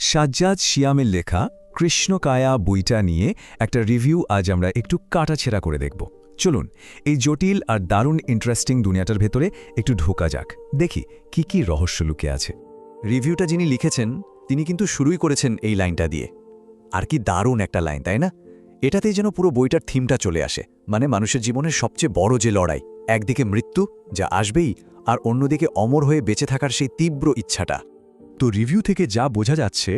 সাজ্জাদ শিয়ামের লেখা কৃষ্ণকায়া বইটা নিয়ে একটা রিভিউ আজ আমরা একটু কাটাছেঁড়া করে দেখব। চলুন এই জটিল আর দারুণ ইন্টারেস্টিং দুনিয়াটার ভেতরে একটু ঢোকা যাক, দেখি কি কি রহস্য লুকিয়ে আছে। রিভিউটা যিনি লিখেছেন তিনি কিন্তু শুরুই করেছেন এই লাইনটা দিয়ে। আর কি দারুণ একটা লাইন, তাই না? এটাতেই যেন পুরো বইটার থিমটা চলে আসে। মানে মানুষের জীবনের সবচেয়ে বড় যে লড়াই, একদিকে মৃত্যু যা আসবেই, আর অন্যদিকে অমর হয়ে বেঁচে থাকার সেই তীব্র ইচ্ছাটা। তো রিভিউ থেকে যা বোঝা যাচ্ছে,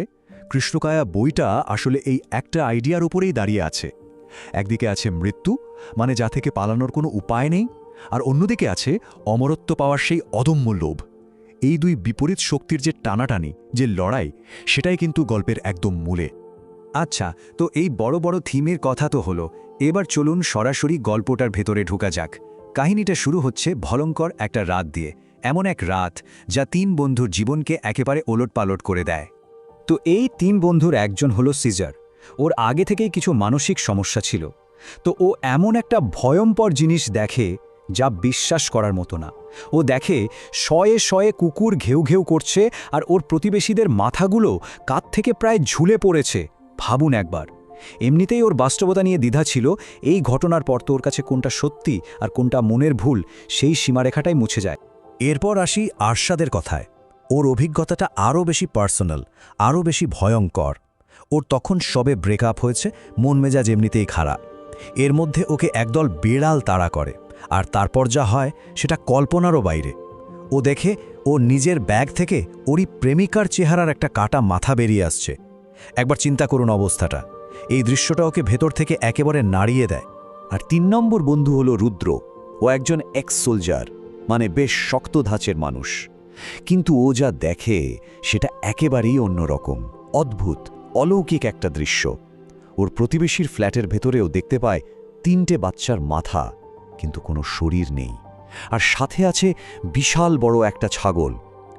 কৃষ্ণকায়া বইটা আসলে এই একটা আইডিয়ার উপরেই দাঁড়িয়ে আছে। একদিকে আছে মৃত্যু, মানে যা থেকে পালানোর কোনো উপায় নেই, আর অন্যদিকে আছে অমরত্ব পাওয়ার সেই অদম্য লোভ। এই দুই বিপরীত শক্তির যে টানাটানি, যে লড়াই, সেটাই কিন্তু গল্পের একদম মূলে। আচ্ছা, তো এই বড় বড় থিমের কথা তো হলো, এবার চলুন সরাসরি গল্পটার ভেতরে ঢোকা যাক। কাহিনীটা শুরু হচ্ছে ভয়ঙ্কর একটা রাত দিয়ে, এমন এক রাত যা তিন বন্ধুর জীবনকে একেবারে ওলটপালট করে দেয়। তো এই তিন বন্ধুর একজন হলো সিজার। ওর আগে থেকেই কিছু মানসিক সমস্যা ছিল। তো ও এমন একটা ভয়ঙ্কর জিনিস দেখে যা বিশ্বাস করার মতো না। ও দেখে শয়ে শয়ে কুকুর ঘেউ ঘেউ করছে, আর ওর প্রতিবেশীদের মাথাগুলো কাঁধ থেকে প্রায় ঝুলে পড়েছে। ভাবুন একবার। এমনিতেই ওর বাস্তবতা নিয়ে দ্বিধা ছিল, এই ঘটনার পর তো ওর কাছে কোনটা সত্যি আর কোনটা মনের ভুল, সেই সীমারেখাটাই মুছে যায়। এরপর আসি আরশাদের কথায়। ওর অভিজ্ঞতাটা আরও বেশি পার্সোনাল, আরও বেশি ভয়ঙ্কর। ওর তখন সবে ব্রেকআপ হয়েছে, মন মেজাজ এমনিতেই খারাপ। এর মধ্যে ওকে একদল বেড়াল তাড়া করে, আর তারপর যা হয় সেটা কল্পনারও বাইরে। ও দেখে ও নিজের ব্যাগ থেকে ওরই প্রেমিকার চেহারার একটা কাটা মাথা বেরিয়ে আসছে। একবার চিন্তা করুন অবস্থাটা। এই দৃশ্যটা ওকে ভেতর থেকে একেবারে নাড়িয়ে দেয়। আর ৩ নম্বর বন্ধু হলো রুদ্র। ও একজন এক্স সোলজার, মানে বেশ শক্ত ধাঁচের মানুষ। কিন্তু ও যা দেখে সেটা একেবারেই অন্যরকম, অদ্ভুত, অলৌকিক একটা দৃশ্য। ওর প্রতিবেশীর ফ্ল্যাটের ভেতরেও দেখতে পায় ৩টে বাচ্চার মাথা, কিন্তু কোনো শরীর নেই। আর সাথে আছে বিশাল বড় একটা ছাগল।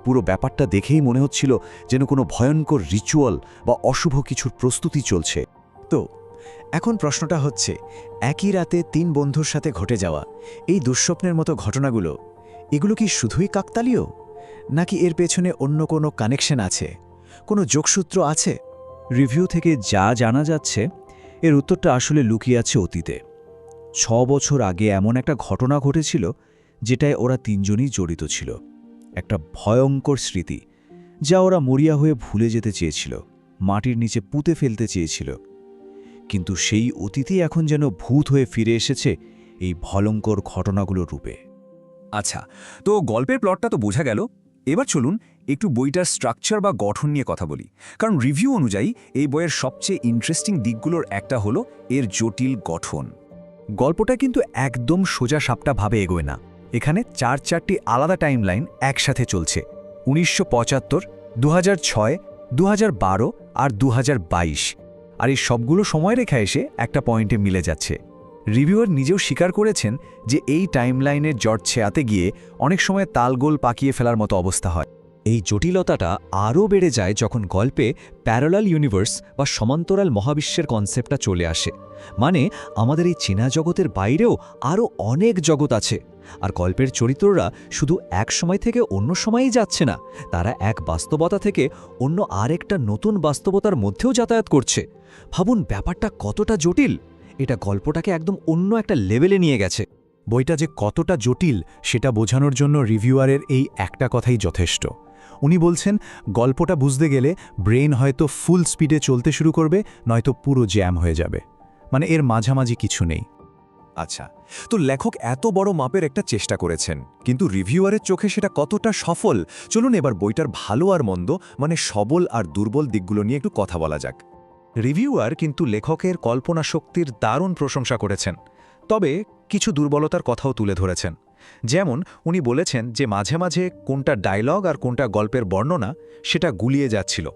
পুরো ব্যাপারটা দেখেই মনে হচ্ছিল যেন কোনো ভয়ঙ্কর রিচুয়াল বা অশুভ কিছুর প্রস্তুতি চলছে। তো এখন প্রশ্নটা হচ্ছে, একই রাতে ৩ বন্ধুর সাথে ঘটে যাওয়া এই দুঃস্বপ্নের মতো ঘটনাগুলো, এগুলো কি শুধুই কাকতালীয়, নাকি এর পেছনে অন্য কোনো কানেকশন আছে, কোনো যোগসূত্র আছে? রিভিউ থেকে যা জানা যাচ্ছে, এর উত্তরটা আসলে লুকিয়ে আছে অতীতে। ৬ বছর আগে এমন একটা ঘটনা ঘটেছিল যেটায় ওরা তিনজনই জড়িত ছিল। একটা ভয়ঙ্কর স্মৃতি যা ওরা মরিয়া হয়ে ভুলে যেতে চেয়েছিল, মাটির নিচে পুঁতে ফেলতে চেয়েছিল। কিন্তু সেই অতীতই এখন যেন ভূত হয়ে ফিরে এসেছে এই ভয়ঙ্কর ঘটনাগুলোর রূপে। আচ্ছা, তো গল্পের প্লটটা তো বোঝা গেল। এবার চলুন একটু বইটার স্ট্রাকচার বা গঠন নিয়ে কথা বলি। কারণ রিভিউ অনুযায়ী এই বইয়ের সবচেয়ে ইন্টারেস্টিং দিকগুলোর একটা হলো এর জটিল গঠন। গল্পটা কিন্তু একদম সোজা সাপটা এগোয় না। এখানে ৪টি আলাদা টাইমলাইন একসাথে চলছে। ১৯৭৫, ২০০৬, ২০১২ আর ২০২২। আর এই সবগুলো সময়রেখা এসে একটা পয়েন্টে মিলে যাচ্ছে। রিভিউয়ার নিজেও স্বীকার করেছেন যে এই টাইমলাইনের জট ছেয়াতে গিয়ে অনেক সময় তালগোল পাকিয়ে ফেলার মতো অবস্থা হয়। এই জটিলতাটা আরও বেড়ে যায় যখন গল্পে প্যারালাল ইউনিভার্স বা সমান্তরাল মহাবিশ্বের কনসেপ্টটা চলে আসে। মানে আমাদের এই চেনা জগতের বাইরেও আরও অনেক জগৎ আছে। আর গল্পের চরিত্ররা শুধু এক সময় থেকে অন্য সময়েই যাচ্ছে না, তারা এক বাস্তবতা থেকে অন্য আরেকটা নতুন বাস্তবতার মধ্যেও যাতায়াত করছে। ভাবুন ব্যাপারটা কতটা জটিল। এটা গল্পটাকে একদম অন্য একটা লেভেলে নিয়ে গেছে। বইটা যে কতটা জটিল সেটা বোঝানোর জন্য রিভিউয়ারের এই একটা কথাই যথেষ্ট। উনি বলছেন গল্পটা বুঝতে গেলে ব্রেন হয়তো ফুল স্পিডে চলতে শুরু করবে, নয়তো পুরো জ্যাম হয়ে যাবে। মানে এর মাঝামাঝি কিছু নেই। আচ্ছা, তো লেখক এত বড় মাপের একটা চেষ্টা করেছেন, কিন্তু রিভিউয়ারের চোখে সেটা কতটা সফল? চলুন এবার বইটার ভালো আর মন্দ, মানে সবল আর দুর্বল দিকগুলো নিয়ে একটু কথা বলা যাক। রিভিউয়ার কিন্তু লেখকের কল্পনা শক্তির দারুণ প্রশংসা করেছেন, তবে কিছু দুর্বলতার কথাও তুলে ধরেছেন। যেমন উনি বলেছেন যে মাঝে মাঝে কোনটা ডায়লগ আর কোনটা গল্পের বর্ণনা সেটা গুলিয়ে যাচ্ছিল।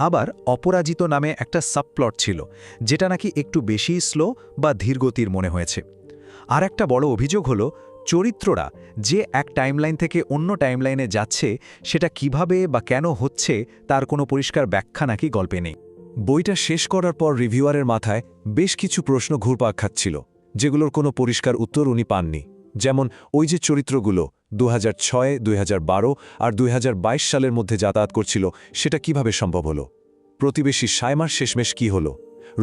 আবার অপরাজিত নামে একটা সাবপ্লট ছিল, যেটা নাকি একটু বেশি স্লো বা ধীরগতির মনে হয়েছে। আর একটা বড় অভিযোগ হলো চরিত্ররা যে এক টাইমলাইন থেকে অন্য টাইমলাইনে যাচ্ছে, সেটা কিভাবে বা কেন হচ্ছে তার কোনো পরিষ্কার ব্যাখ্যা নাকি গল্পে নেই। বইটা শেষ করার পর রিভিউয়ারের মাথায় বেশ কিছু প্রশ্ন ঘুরপাক খাচ্ছিল, যেগুলোর কোনো পরিষ্কার উত্তর উনি পাননি। যেমন ওই যে চরিত্রগুলো ২০০৬, ২০১২ আর ২০২২ সালের মধ্যে যাতায়াত করছিল, সেটা কিভাবে সম্ভব হলো? প্রতিবেশী সাইমার শেষমেশ কি হলো,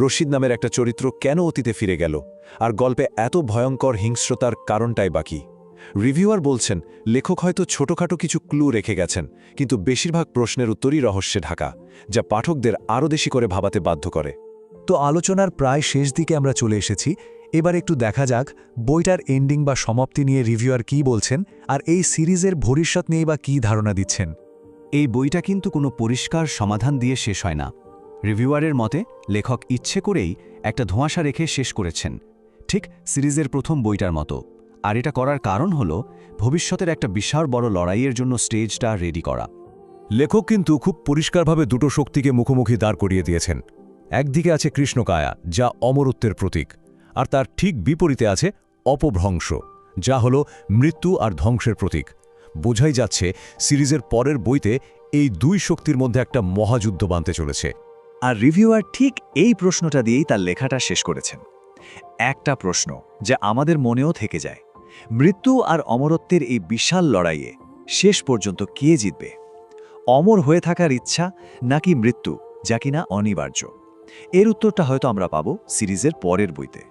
রশিদ নামের একটা চরিত্র কেন অতীতে ফিরে গেল, আর গল্পে এত ভয়ঙ্কর হিংস্রতার কারণটাই বাকি। রিভিউয়ার বলছেন লেখক হয়তো ছোটখাটো কিছু ক্লু রেখে গেছেন, কিন্তু বেশিরভাগ প্রশ্নের উত্তরই রহস্যে ঢাকা, যা পাঠকদের আরও বেশি করে ভাবাতে বাধ্য করে। তো আলোচনার প্রায় শেষ দিকে আমরা চলে এসেছি। এবার একটু দেখা যাক বইটার এন্ডিং বা সমাপ্তি নিয়ে রিভিউয়ার কী বলছেন, আর এই সিরিজের ভবিষ্যৎ নিয়ে বা কী ধারণা দিচ্ছেন। এই বইটা কিন্তু কোনো পরিষ্কার সমাধান দিয়ে শেষ হয় না। রিভিউয়ারের মতে লেখক ইচ্ছে করেই একটা ধোঁয়াশা রেখে শেষ করেছেন, ঠিক সিরিজের প্রথম বইটার মতো। আর এটা করার কারণ হলো ভবিষ্যতের একটা বিশাল বড় লড়াইয়ের জন্য স্টেজটা রেডি করা। লেখক কিন্তু খুব পরিষ্কারভাবে দুটো শক্তিকে মুখোমুখি দাঁড় করিয়ে দিয়েছেন। একদিকে আছে কৃষ্ণকায়া, যা অমরত্বের প্রতীক, আর তার ঠিক বিপরীতে আছে অপভ্রংশ, যা হলো মৃত্যু আর ধ্বংসের প্রতীক। বোঝাই যাচ্ছে সিরিজের পরের বইতে এই দুই শক্তির মধ্যে একটা মহাযুদ্ধ বাঁধতে চলেছে। আর রিভিউয়ার ঠিক এই প্রশ্নটা দিয়েই তার লেখাটা শেষ করেছেন। একটা প্রশ্ন যা আমাদের মনেও থেকে যায়, মৃত্যু আর অমরত্বের এই বিশাল লড়াইয়ে শেষ পর্যন্ত কে জিতবে? অমর হয়ে থাকার ইচ্ছা নাকি মৃত্যু, যা কিনা অনিবার্য? এর উত্তরটা হয়তো আমরা পাবো সিরিজের পরের বইতে।